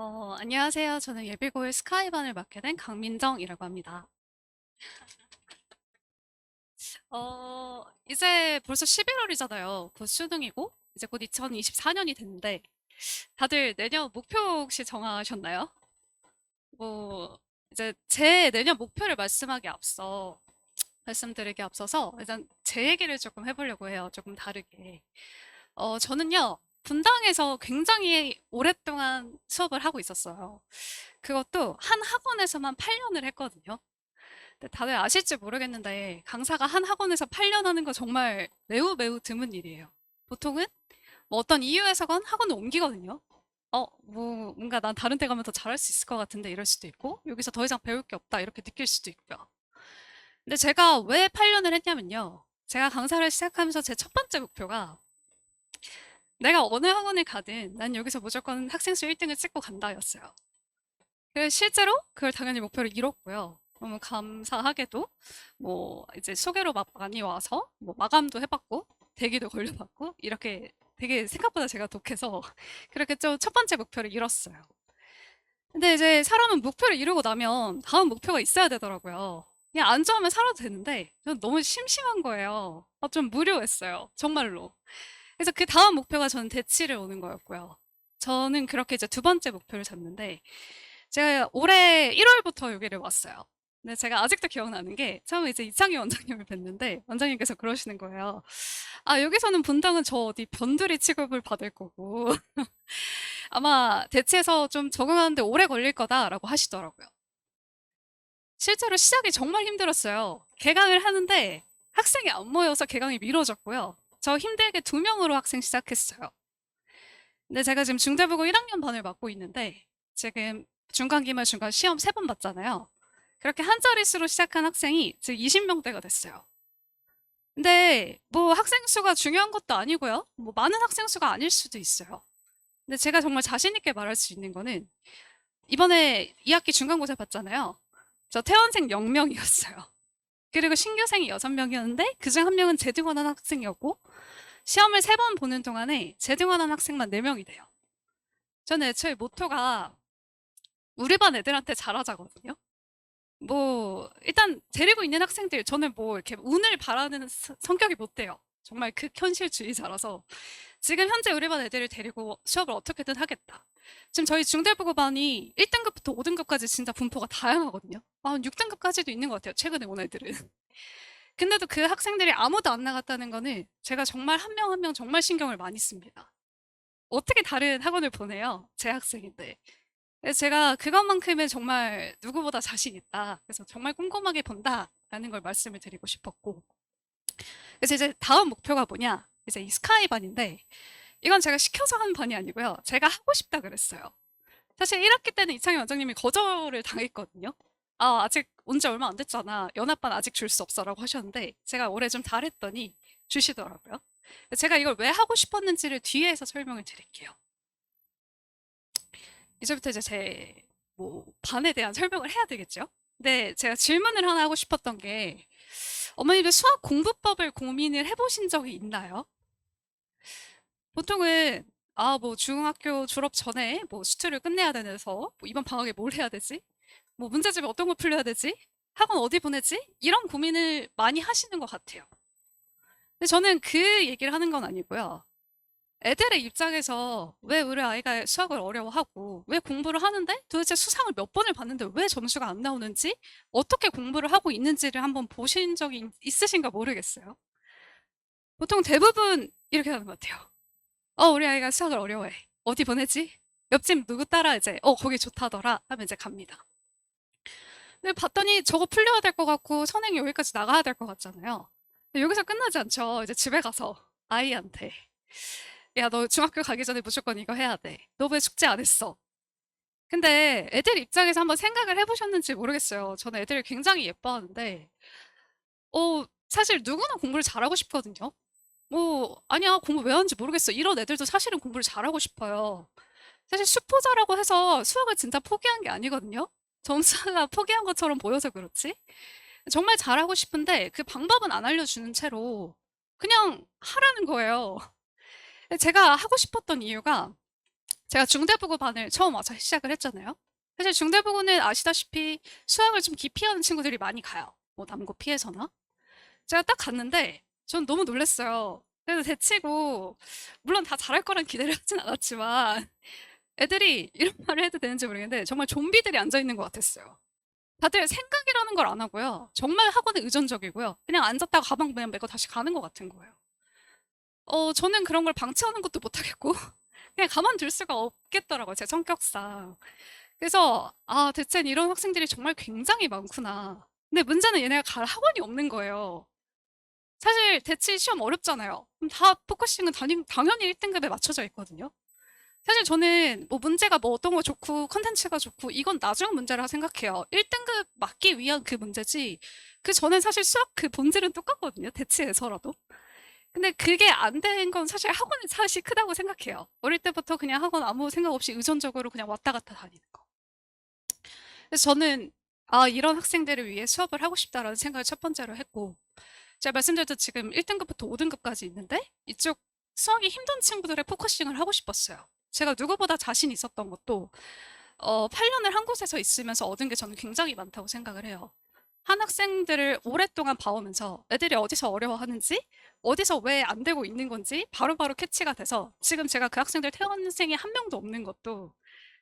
안녕하세요. 저는 예비고일 스카이반을 맡게 된 강민정이라고 합니다. 이제 벌써 11월이잖아요. 곧 수능이고, 이제 곧 2024년이 됐는데, 다들 내년 목표 혹시 정하셨나요? 뭐, 이제 제 내년 목표를 말씀드리기 앞서서, 일단 제 얘기를 조금 해보려고 해요. 조금 다르게. 저는요, 분당에서 굉장히 오랫동안 수업을 하고 있었어요. 그것도 한 학원에서만 8년을 했거든요. 근데 다들 아실지 모르겠는데 강사가 한 학원에서 8년 하는 거 정말 매우 매우 드문 일이에요. 보통은 뭐 어떤 이유에서건 학원을 옮기거든요. 뭐 뭔가 난 다른 데 가면 더 잘할 수 있을 것 같은데 이럴 수도 있고 여기서 더 이상 배울 게 없다 이렇게 느낄 수도 있고요. 근데 제가 왜 8년을 했냐면요. 제가 강사를 시작하면서 제 첫 번째 목표가 내가 어느 학원에 가든 난 여기서 무조건 학생 수 1등을 찍고 간다였어요. 실제로 그걸 당연히 목표를 이뤘고요. 너무 감사하게도 뭐 이제 소개로 막 많이 와서 뭐 마감도 해봤고 대기도 걸려봤고 이렇게 되게 생각보다 제가 독해서 그렇게 좀 첫 번째 목표를 이뤘어요. 근데 이제 사람은 목표를 이루고 나면 다음 목표가 있어야 되더라고요. 그냥 안 좋으면 살아도 되는데 저는 너무 심심한 거예요. 좀 무료했어요. 정말로. 그래서 그 다음 목표가 저는 대치를 오는 거였고요. 저는 그렇게 이제 두 번째 목표를 잡는데 제가 올해 1월부터 여기를 왔어요. 근데 제가 아직도 기억나는 게 처음에 이제 이창희 원장님을 뵀는데 원장님께서 그러시는 거예요. 아, 여기서는 분당은 저 어디 변두리 취급을 받을 거고 아마 대체해서 좀 적응하는데 오래 걸릴 거다라고 하시더라고요. 실제로 시작이 정말 힘들었어요. 개강을 하는데 학생이 안 모여서 개강이 미뤄졌고요. 저 힘들게 2명으로 학생 시작했어요. 근데 제가 지금 중대부고 1학년 반을 맡고 있는데 지금 중간, 기말, 중간 시험 3번 봤잖아요. 그렇게 한 자릿수로 시작한 학생이 지금 20명대가 됐어요. 근데 뭐 학생 수가 중요한 것도 아니고요. 뭐 많은 학생 수가 아닐 수도 있어요. 근데 제가 정말 자신 있게 말할 수 있는 거는 이번에 2학기 중간고사 봤잖아요. 저 퇴원생 0명이었어요. 그리고 신규생이 6명이었는데 그중 한 명은 재등원한 학생이었고 시험을 3번 보는 동안에 재등원한 학생만 4명이 돼요. 저는 애초에 모토가 우리 반 애들한테 잘하자거든요. 뭐 일단 데리고 있는 학생들 저는 뭐 이렇게 운을 바라는 성격이 못 돼요. 정말 극현실주의자라서 지금 현재 우리 반 애들을 데리고 수업을 어떻게든 하겠다. 지금 저희 중대부고반이 1등급부터 5등급까지 진짜 분포가 다양하거든요. 6등급까지도 있는 것 같아요. 최근에 온 애들은. 근데도 그 학생들이 아무도 안 나갔다는 거는 제가 정말 한 명 한 명 정말 신경을 많이 씁니다. 어떻게 다른 학원을 보내요? 제 학생인데. 그래서 제가 그것만큼은 정말 누구보다 자신 있다. 그래서 정말 꼼꼼하게 본다라는 걸 말씀을 드리고 싶었고. 그래서 이제 다음 목표가 뭐냐? 이제 이 스카이반인데, 이건 제가 시켜서 하는 반이 아니고요. 제가 하고 싶다 그랬어요. 사실 1학기 때는 이창희 원장님이 거절을 당했거든요. 아, 아직 온 지 얼마 안 됐잖아. 연합반 아직 줄 수 없어라고 하셨는데, 제가 올해 좀 잘했더니 주시더라고요. 제가 이걸 왜 하고 싶었는지를 뒤에서 설명을 드릴게요. 이제부터 이제 제 뭐 반에 대한 설명을 해야 되겠죠? 근데 제가 질문을 하나 하고 싶었던 게 어머님들 수학 공부법을 고민을 해보신 적이 있나요? 보통은 뭐 중학교 졸업 전에 뭐 수투를 끝내야 되면서 뭐 이번 방학에 뭘 해야 되지? 뭐 문제집에 어떤 거 풀려야 되지? 학원 어디 보내지? 이런 고민을 많이 하시는 것 같아요. 근데 저는 그 얘기를 하는 건 아니고요. 애들의 입장에서 왜 우리 아이가 수학을 어려워하고 왜 공부를 하는데 도대체 수상을 몇 번을 봤는데 왜 점수가 안 나오는지 어떻게 공부를 하고 있는지를 한번 보신 적이 있으신가 모르겠어요. 보통 대부분 이렇게 하는 것 같아요. 우리 아이가 수학을 어려워해. 어디 보내지? 옆집 누구 따라 이제 거기 좋다더라 하면 이제 갑니다. 근데 봤더니 저거 풀려야 될 것 같고 선행이 여기까지 나가야 될 것 같잖아요. 근데 여기서 끝나지 않죠. 이제 집에 가서 아이한테 야, 너 중학교 가기 전에 무조건 이거 해야 돼. 너 왜 숙제 안 했어? 근데 애들 입장에서 한번 생각을 해보셨는지 모르겠어요. 저는 애들을 굉장히 예뻐하는데, 사실 누구나 공부를 잘하고 싶거든요. 뭐, 아니야, 공부 왜 하는지 모르겠어. 이런 애들도 사실은 공부를 잘하고 싶어요. 사실 수포자라고 해서 수학을 진짜 포기한 게 아니거든요. 점수가 포기한 것처럼 보여서 그렇지. 정말 잘하고 싶은데 그 방법은 안 알려주는 채로 그냥 하라는 거예요. 제가 하고 싶었던 이유가 제가 중대부고반을 처음 와서 시작을 했잖아요. 사실 중대부고는 아시다시피 수학을 좀 기피하는 친구들이 많이 가요. 뭐 남고 피해서나. 제가 딱 갔는데 전 너무 놀랐어요. 그래서 대치고 물론 다 잘할 거란 기대를 하진 않았지만 애들이 이런 말을 해도 되는지 모르겠는데 정말 좀비들이 앉아 있는 것 같았어요. 다들 생각이라는 걸 안 하고요. 정말 학원에 의존적이고요. 그냥 앉았다가 가방 그냥 메고 다시 가는 것 같은 거예요. 저는 그런 걸 방치하는 것도 못하겠고 그냥 가만둘 수가 없겠더라고요. 제 성격상. 그래서 아, 대체는 이런 학생들이 정말 굉장히 많구나. 근데 문제는 얘네가 갈 학원이 없는 거예요. 사실 대치 시험 어렵잖아요. 그럼 다 포커싱은 당연히 1등급에 맞춰져 있거든요. 사실 저는 뭐 문제가 뭐 어떤 거 좋고 컨텐츠가 좋고 이건 나중 문제라 생각해요. 1등급 맞기 위한 그 문제지. 그 전엔 사실 수학 그 본질은 똑같거든요. 대치에서라도. 근데 그게 안 된 건 사실 학원의 탓이 크다고 생각해요. 어릴 때부터 그냥 학원 아무 생각 없이 의존적으로 그냥 왔다 갔다 다니는 거. 그래서 저는 아, 이런 학생들을 위해 수업을 하고 싶다라는 생각을 첫 번째로 했고, 제가 말씀드렸듯 지금 1등급부터 5등급까지 있는데 이쪽 수학이 힘든 친구들의 포커싱을 하고 싶었어요. 제가 누구보다 자신 있었던 것도 8년을 한 곳에서 있으면서 얻은 게 저는 굉장히 많다고 생각을 해요. 한 학생들을 오랫동안 봐오면서 애들이 어디서 어려워하는지, 어디서 왜 안 되고 있는 건지 바로바로 캐치가 돼서 지금 제가 그 학생들 퇴원생이 한 명도 없는 것도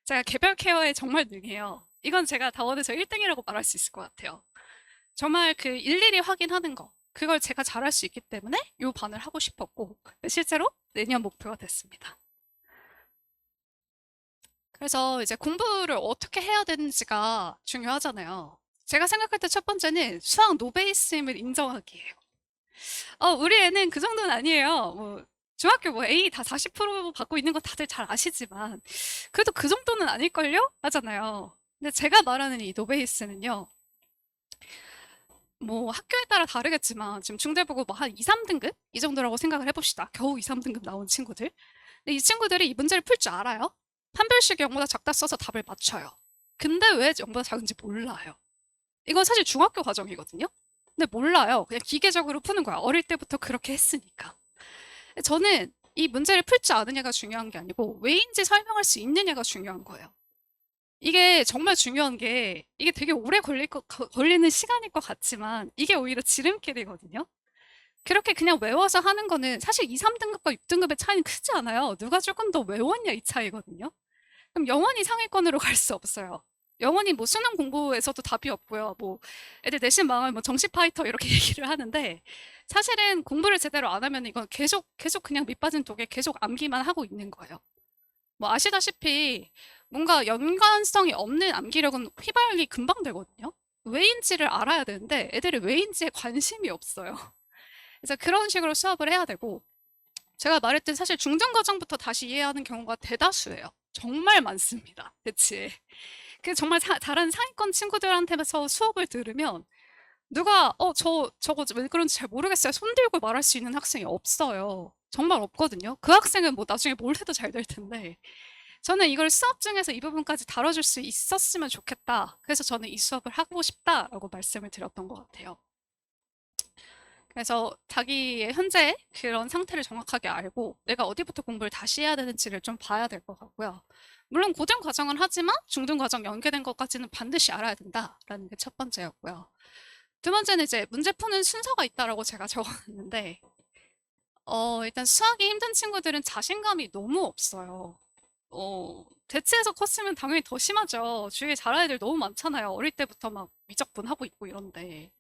제가 개별 케어에 정말 능해요. 이건 제가 다원에서 1등이라고 말할 수 있을 것 같아요. 정말 그 일일이 확인하는 거, 그걸 제가 잘할 수 있기 때문에 이 반을 하고 싶었고, 실제로 내년 목표가 됐습니다. 그래서 이제 공부를 어떻게 해야 되는지가 중요하잖아요. 제가 생각할 때 첫 번째는 수학 노베이스임을 인정하기예요. 우리 애는 그 정도는 아니에요. 뭐 중학교 뭐 A 다 40% 받고 있는 거 다들 잘 아시지만 그래도 그 정도는 아닐걸요? 하잖아요. 근데 제가 말하는 이 노베이스는요. 뭐 학교에 따라 다르겠지만 지금 중대보고 뭐 한 2, 3등급? 이 정도라고 생각을 해봅시다. 겨우 2, 3등급 나온 친구들. 근데 이 친구들이 이 문제를 풀 줄 알아요. 판별식 0보다 작다 써서 답을 맞춰요. 근데 왜 0보다 작은지 몰라요. 이건 사실 중학교 과정이거든요. 근데 몰라요. 그냥 기계적으로 푸는 거야. 어릴 때부터 그렇게 했으니까. 저는 이 문제를 풀 줄 아느냐가 중요한 게 아니고 왜인지 설명할 수 있느냐가 중요한 거예요. 이게 정말 중요한 게 이게 되게 오래 걸리는 시간일 것 같지만 이게 오히려 지름길이거든요. 그렇게 그냥 외워서 하는 거는 사실 2, 3등급과 6등급의 차이는 크지 않아요. 누가 조금 더 외웠냐 이 차이거든요. 그럼 영원히 상위권으로 갈 수 없어요. 영원히 뭐 수능 공부에서도 답이 없고요. 뭐 애들 내신 망하면 뭐 정시 파이터 이렇게 얘기를 하는데 사실은 공부를 제대로 안 하면 이건 계속 그냥 밑빠진 독에 계속 암기만 하고 있는 거예요. 뭐 아시다시피 뭔가 연관성이 없는 암기력은 휘발이 금방 되거든요. 왜인지를 알아야 되는데 애들이 왜인지에 관심이 없어요. 그래서 그런 식으로 수업을 해야 되고 제가 말했듯 사실 중등과정부터 다시 이해하는 경우가 대다수예요. 정말 많습니다. 대체. 그 정말 다른 상위권 친구들한테서 수업을 들으면 누가 저거 왜 그런지 잘 모르겠어요. 손 들고 말할 수 있는 학생이 없어요. 정말 없거든요. 그 학생은 뭐 나중에 뭘 해도 잘 될 텐데 저는 이걸 수업 중에서 이 부분까지 다뤄줄 수 있었으면 좋겠다. 그래서 저는 이 수업을 하고 싶다라고 말씀을 드렸던 것 같아요. 그래서 자기의 현재 그런 상태를 정확하게 알고 내가 어디부터 공부를 다시 해야 되는지를 좀 봐야 될 것 같고요. 물론 고등 과정은 하지만 중등 과정 연계된 것까지는 반드시 알아야 된다라는 게 첫 번째였고요. 두 번째는 이제 문제 푸는 순서가 있다라고 제가 적어놨는데 일단 수학이 힘든 친구들은 자신감이 너무 없어요. 대체해서 컸으면 당연히 더 심하죠. 주위에 잘하는 애들 너무 많잖아요. 어릴 때부터 막 미적분하고 있고 이런데.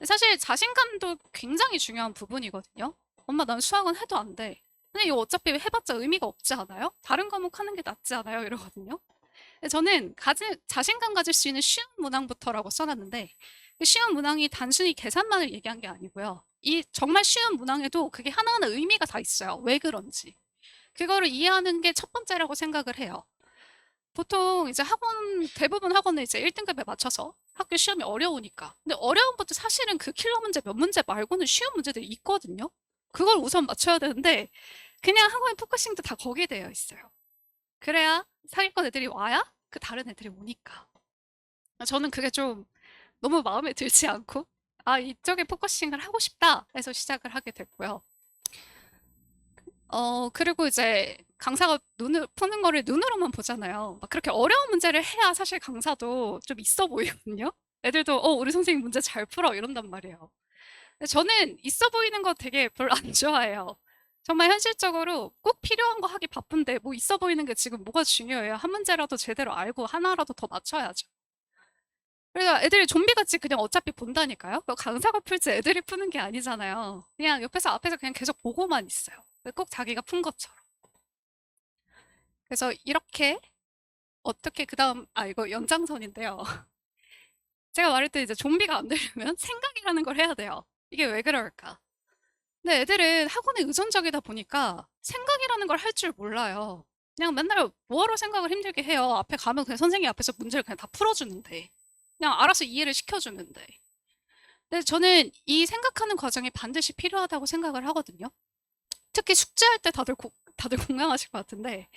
사실 자신감도 굉장히 중요한 부분이거든요. 엄마, 난 수학은 해도 안 돼. 근데 이거 어차피 해봤자 의미가 없지 않아요? 다른 과목 하는 게 낫지 않아요? 이러거든요. 저는 자신감 가질 수 있는 쉬운 문항부터라고 써놨는데 그 쉬운 문항이 단순히 계산만을 얘기한 게 아니고요. 이 정말 쉬운 문항에도 그게 하나하나 의미가 다 있어요. 왜 그런지. 그거를 이해하는 게 첫 번째라고 생각을 해요. 보통 이제 대부분 학원은 이제 1등급에 맞춰서 학교 시험이 어려우니까. 근데 어려운 것도 사실은 그 킬러 문제 몇 문제 말고는 쉬운 문제들이 있거든요. 그걸 우선 맞춰야 되는데 그냥 학원의 포커싱도 다 거기에 되어 있어요. 그래야 상위권 애들이 와야 그 다른 애들이 오니까. 저는 그게 좀 너무 마음에 들지 않고 아, 이쪽에 포커싱을 하고 싶다 해서 시작을 하게 됐고요. 그리고 이제 강사가 눈을 푸는 거를 눈으로만 보잖아요. 막 그렇게 어려운 문제를 해야 사실 강사도 좀 있어 보이거든요. 애들도, 우리 선생님 문제 잘 풀어. 이런단 말이에요. 근데 저는 있어 보이는 거 되게 별로 안 좋아해요. 정말 현실적으로 꼭 필요한 거 하기 바쁜데 뭐 있어 보이는 게 지금 뭐가 중요해요? 한 문제라도 제대로 알고 하나라도 더 맞춰야죠. 그래서 애들이 좀비같이 그냥 어차피 본다니까요. 강사가 풀지 애들이 푸는 게 아니잖아요. 그냥 옆에서 앞에서 그냥 계속 보고만 있어요. 꼭 자기가 푼 것처럼. 그래서 이렇게 어떻게 그다음 이거 연장선인데요. 제가 말했듯이 이제 좀비가 안 되려면 생각이라는 걸 해야 돼요. 이게 왜 그럴까? 근데 애들은 학원에 의존적이다 보니까 생각이라는 걸 할 줄 몰라요. 그냥 맨날 뭐하러 생각을 힘들게 해요. 앞에 가면 그냥 선생님 앞에서 문제를 그냥 다 풀어주는데. 그냥 알아서 이해를 시켜주는데. 근데 저는 이 생각하는 과정이 반드시 필요하다고 생각을 하거든요. 특히 숙제할 때 다들 공감하실 것 같은데,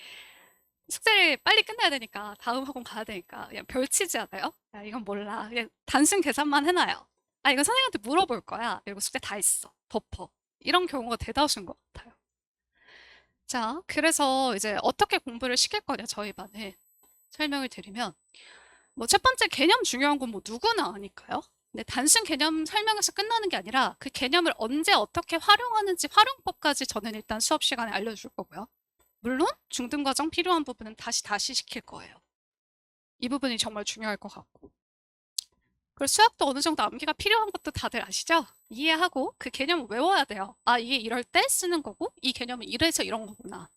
숙제를 빨리 끝내야 되니까, 다음 학원 가야 되니까, 그냥 별치지 않아요? 야, 이건 몰라. 그냥 단순 계산만 해놔요. 이건 선생님한테 물어볼 거야. 이거 숙제 다 있어. 덮어. 이런 경우가 대다수인 것 같아요. 자, 그래서 이제 어떻게 공부를 시킬 거냐, 저희 반은. 설명을 드리면, 뭐 첫 번째 개념 중요한 건 뭐 누구나 아니까요. 근데 단순 개념 설명에서 끝나는 게 아니라 그 개념을 언제 어떻게 활용하는지 활용법까지 저는 일단 수업 시간에 알려줄 거고요. 물론 중등 과정 필요한 부분은 다시 시킬 거예요. 이 부분이 정말 중요할 것 같고. 그리고 수학도 어느 정도 암기가 필요한 것도 다들 아시죠? 이해하고 그 개념을 외워야 돼요. 이게 이럴 때 쓰는 거고 이 개념은 이래서 이런 거구나.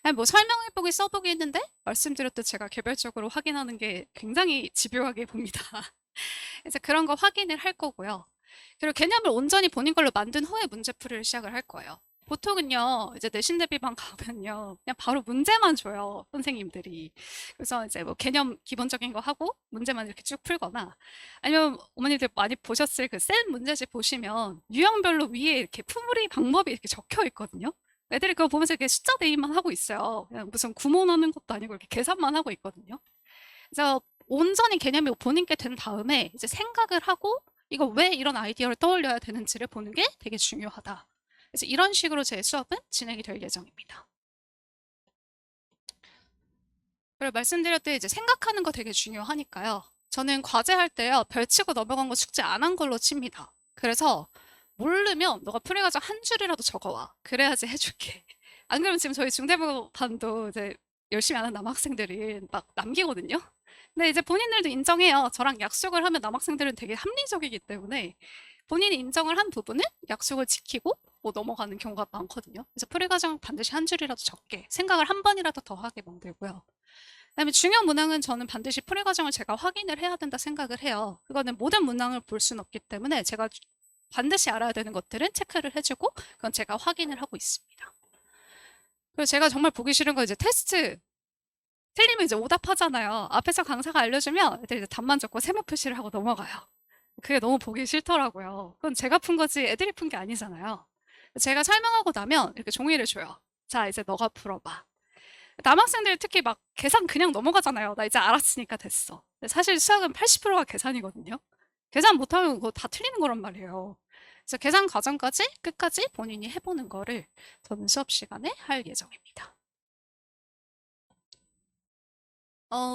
아니, 뭐 설명해보기 써보기 했는데 말씀드렸듯 제가 개별적으로 확인하는 게 굉장히 집요하게 봅니다. 그래서 그런 거 확인을 할 거고요. 그리고 개념을 온전히 본인 걸로 만든 후에 문제풀이를 시작을 할 거예요. 보통은요, 이제 내신 대비반 가면요, 그냥 바로 문제만 줘요, 선생님들이. 그래서 이제 뭐 개념 기본적인 거 하고 문제만 이렇게 쭉 풀거나, 아니면 어머님들 많이 보셨을 그 센 문제집 보시면 유형별로 위에 이렇게 풀이 방법이 이렇게 적혀 있거든요. 애들이 그거 보면서 이렇게 숫자 대입만 하고 있어요. 그냥 무슨 구몬하는 것도 아니고 이렇게 계산만 하고 있거든요. 그래서 온전히 개념이 본인께 된 다음에 이제 생각을 하고 이거 왜 이런 아이디어를 떠올려야 되는지를 보는 게 되게 중요하다. 그래서 이런 식으로 제 수업은 진행이 될 예정입니다. 그리고 말씀드렸듯이 이제 생각하는 거 되게 중요하니까요. 저는 과제할 때요, 별치고 넘어간 거 숙제 안 한 걸로 칩니다. 그래서 모르면 너가 풀이과정 한 줄이라도 적어와. 그래야지 해줄게. 안 그러면 지금 저희 중대부 반도 이제 열심히 하는 남학생들이 막 남기거든요. 근데 이제 본인들도 인정해요. 저랑 약속을 하면 남학생들은 되게 합리적이기 때문에 본인이 인정을 한 부분은 약속을 지키고 뭐 넘어가는 경우가 많거든요. 그래서 풀이과정 반드시 한 줄이라도 적게 생각을 한 번이라도 더 하게 만들고요. 그다음에 중요 문항은 저는 반드시 풀이과정을 제가 확인을 해야 된다 생각을 해요. 그거는 모든 문항을 볼 수는 없기 때문에 제가 반드시 알아야 되는 것들은 체크를 해주고 그건 제가 확인을 하고 있습니다. 그리고 제가 정말 보기 싫은 건 이제 테스트 틀리면 이제 오답하잖아요. 앞에서 강사가 알려주면 애들이 이제 답만 적고 세모 표시를 하고 넘어가요. 그게 너무 보기 싫더라고요. 그건 제가 푼 거지 애들이 푼 게 아니잖아요. 제가 설명하고 나면 이렇게 종이를 줘요. 자, 이제 너가 풀어봐. 남학생들 특히 막 계산 그냥 넘어가잖아요. 나 이제 알았으니까 됐어. 근데 사실 수학은 80%가 계산이거든요. 계산 못하면 그거 다 틀리는 거란 말이에요. 그래서 계산 과정까지 끝까지 본인이 해보는 거를 저는 수업 시간에 할 예정입니다.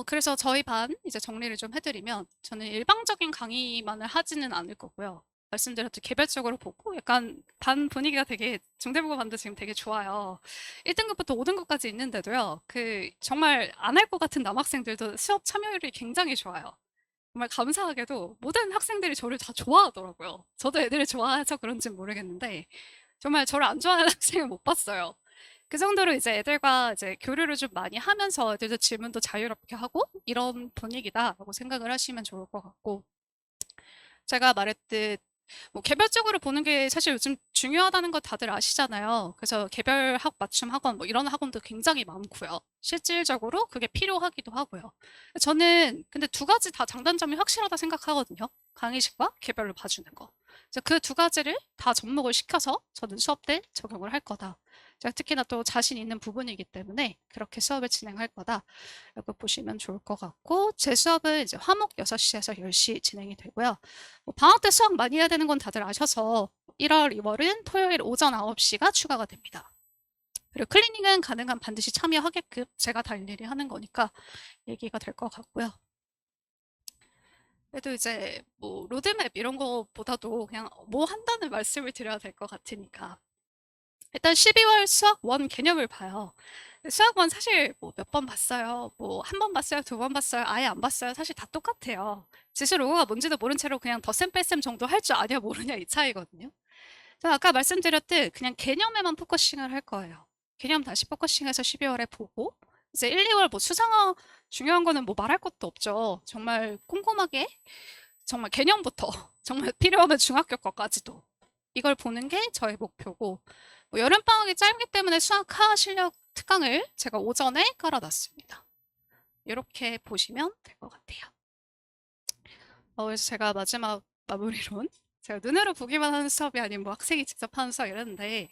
그래서 저희 반 이제 정리를 좀 해드리면 저는 일방적인 강의만을 하지는 않을 거고요. 말씀드렸듯이 개별적으로 보고 약간 반 분위기가 되게 중대부고 반도 지금 되게 좋아요. 1등급부터 5등급까지 있는데도요. 그 정말 안 할 것 같은 남학생들도 수업 참여율이 굉장히 좋아요. 정말 감사하게도 모든 학생들이 저를 다 좋아하더라고요. 저도 애들을 좋아해서 그런지 모르겠는데 정말 저를 안 좋아하는 학생을 못 봤어요. 그 정도로 이제 애들과 이제 교류를 좀 많이 하면서 애들도 질문도 자유롭게 하고 이런 분위기다라고 생각을 하시면 좋을 것 같고 제가 말했듯 뭐 개별적으로 보는 게 사실 요즘 중요하다는 거 다들 아시잖아요. 그래서 개별 맞춤 학원 뭐 이런 학원도 굉장히 많고요. 실질적으로 그게 필요하기도 하고요. 저는 근데 두 가지 다 장단점이 확실하다 생각하거든요. 강의식과 개별로 봐주는 거. 그래서 그 두 가지를 다 접목을 시켜서 저는 수업 때 적용을 할 거다. 제가 특히나 또 자신 있는 부분이기 때문에 그렇게 수업을 진행할 거다. 라고 보시면 좋을 것 같고 제 수업은 이제 화목 6시에서 10시 진행이 되고요. 뭐 방학 때 수학 많이 해야 되는 건 다들 아셔서 1월, 2월은 토요일 오전 9시가 추가가 됩니다. 그리고 클리닝은 가능한 반드시 참여하게끔 제가 다 일일이 하는 거니까 얘기가 될 것 같고요. 그래도 이제 뭐 로드맵 이런 거보다도 그냥 뭐 한다는 말씀을 드려야 될 것 같으니까. 일단 12월 수학 원 개념을 봐요. 수학 원 사실 뭐 몇 번 봤어요. 뭐 한 번 봤어요, 두 번 봤어요, 아예 안 봤어요. 사실 다 똑같아요. 지수 로고가 뭔지도 모른 채로 그냥 덧셈 뺄셈 정도 할 줄 아냐 모르냐 이 차이거든요. 저 아까 말씀드렸듯 그냥 개념에만 포커싱을 할 거예요. 개념 다시 포커싱해서 12월에 보고 이제 1, 2월 뭐 수상어 중요한 거는 뭐 말할 것도 없죠. 정말 꼼꼼하게 정말 개념부터 정말 필요하면 중학교 거까지도 이걸 보는 게 저의 목표고 뭐 여름방학이 짧기 때문에 수학하 실력 특강을 제가 오전에 깔아놨습니다. 이렇게 보시면 될 것 같아요. 그래서 제가 마지막 마무리론 제가 눈으로 보기만 하는 수업이 아닌 뭐 학생이 직접 하는 수업 이랬는데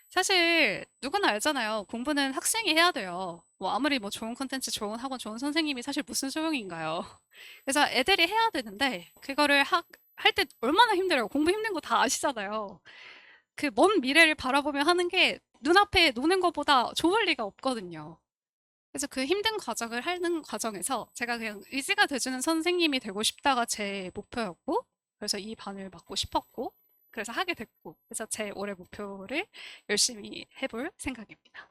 사실 누구나 알잖아요. 공부는 학생이 해야 돼요. 뭐 아무리 뭐 좋은 콘텐츠, 좋은 학원, 좋은 선생님이 사실 무슨 소용인가요? 그래서 애들이 해야 되는데 그거를 할 때 얼마나 힘들어요. 공부 힘든 거 다 아시잖아요. 그 먼 미래를 바라보며 하는 게 눈앞에 노는 것보다 좋을 리가 없거든요. 그래서 그 힘든 과정을 하는 과정에서 제가 그냥 의지가 돼주는 선생님이 되고 싶다가 제 목표였고, 그래서 이 반을 맡고 싶었고, 그래서 하게 됐고, 그래서 제 올해 목표를 열심히 해볼 생각입니다.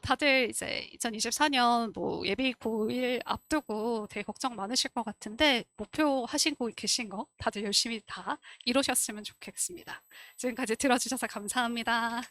다들 이제 2024년 뭐 예비 고1 앞두고 되게 걱정 많으실 것 같은데, 목표 하시고 계신 거 다들 열심히 다 이루셨으면 좋겠습니다. 지금까지 들어주셔서 감사합니다.